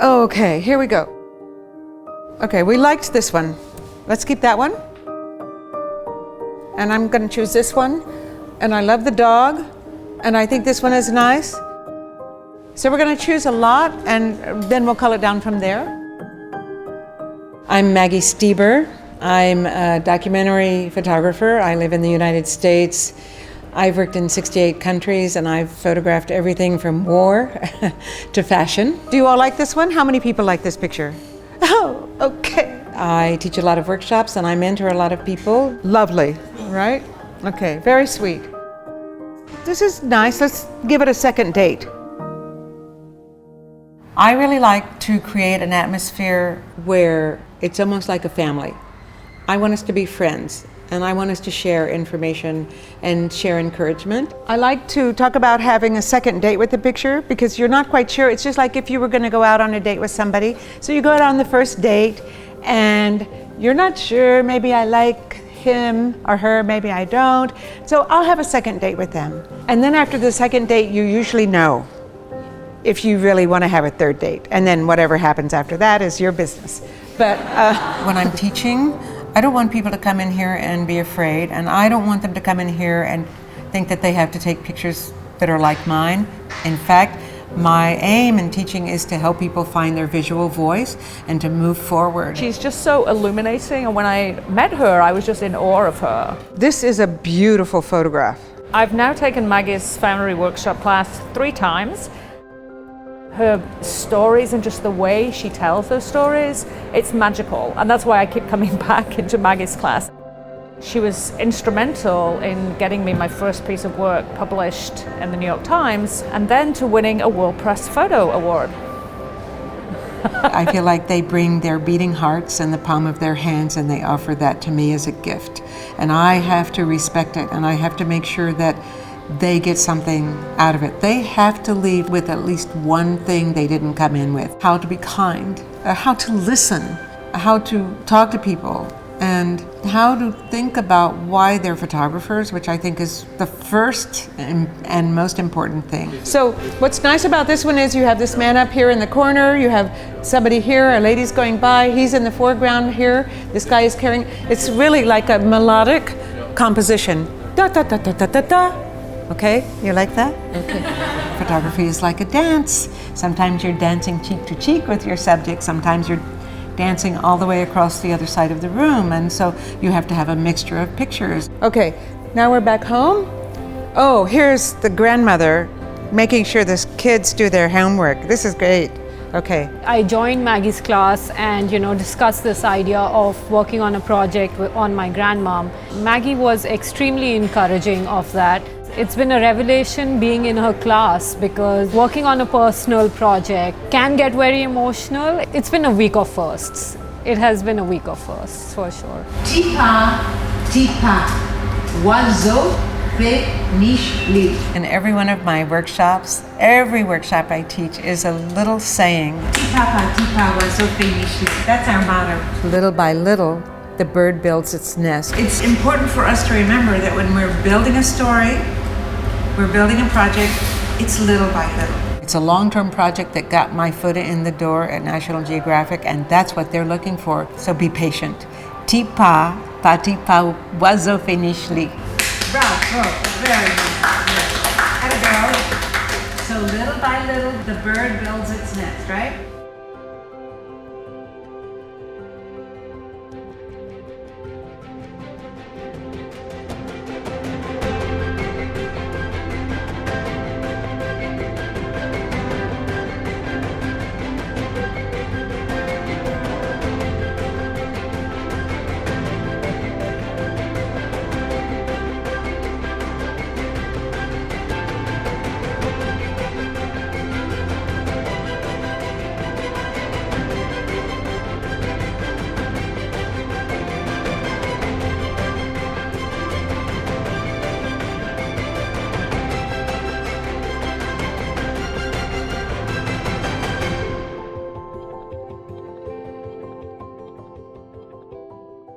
Okay, here we go. Okay, we liked this one. Let's keep that one. And I'm going to choose this one. And I love the dog. And I think this one is nice. So we're going to choose a lot, and then we'll cull it down from there. I'm Maggie Steber. I'm a documentary photographer. I live in the United States. I've worked in 68 countries, and I've photographed everything from war to fashion. Do you all like this one? How many people like this picture? Oh, okay. I teach a lot of workshops, and I mentor a lot of people. Lovely, right? Okay, very sweet. This is nice. Let's give it a second date. I really like to create an atmosphere where it's almost like a family. I want us to be friends, and I want us to share information and share encouragement. I like to talk about having a second date with the picture because you're not quite sure. It's just like if you were going to go out on a date with somebody. So you go out on the first date and you're not sure, maybe I like him or her, maybe I don't. So I'll have a second date with them. And then after the second date, you usually know if you really want to have a third date. And then whatever happens after that is your business. But when I'm teaching, I don't want people to come in here and be afraid, and I don't want them to come in here and think that they have to take pictures that are like mine. In fact, my aim in teaching is to help people find their visual voice and to move forward. She's just so illuminating, and when I met her, I was just in awe of her. This is a beautiful photograph. I've now taken Maggie's Foundry Workshop class 3 times. Her stories and just the way she tells those stories, it's magical. And that's why I keep coming back into Maggie's class. She was instrumental in getting me my first piece of work published in the New York Times, and then to winning a World Press Photo Award. I feel like they bring their beating hearts in the palm of their hands and they offer that to me as a gift. And I have to respect it, and I have to make sure that they get something out of it. They have to leave with at least one thing they didn't come in with. How to be kind, how to listen, how to talk to people, and how to think about why they're photographers, which I think is the first and most important thing. So what's nice about this one is you have this man up here in the corner, you have somebody here, a lady's going by, he's in the foreground here, this guy is carrying, it's really like a melodic composition. Da da da da da da da. Okay, you like that? Okay. Photography is like a dance. Sometimes you're dancing cheek to cheek with your subject, sometimes you're dancing all the way across the other side of the room, and so you have to have a mixture of pictures. Okay, now we're back home. Oh, here's the grandmother making sure the kids do their homework. This is great. Okay. I joined Maggie's class and discussed this idea of working on a project on my grandmom. Maggie was extremely encouraging of that. It's been a revelation being in her class because working on a personal project can get very emotional. It's been a week of firsts. It has been a week of firsts, for sure. Tipa, wazo, nishli. In every one of my workshops, every workshop I teach is a little saying. Tipa, wazo, nishli. That's our motto. Little by little, the bird builds its nest. It's important for us to remember that when we're building a story, we're building a project, it's little by little. It's a long-term project that got my foot in the door at National Geographic, and that's what they're looking for. So be patient. Tipa, patipa, wazo finishli. Bravo, very good. Atta girl. So little by little, the bird builds its nest, right?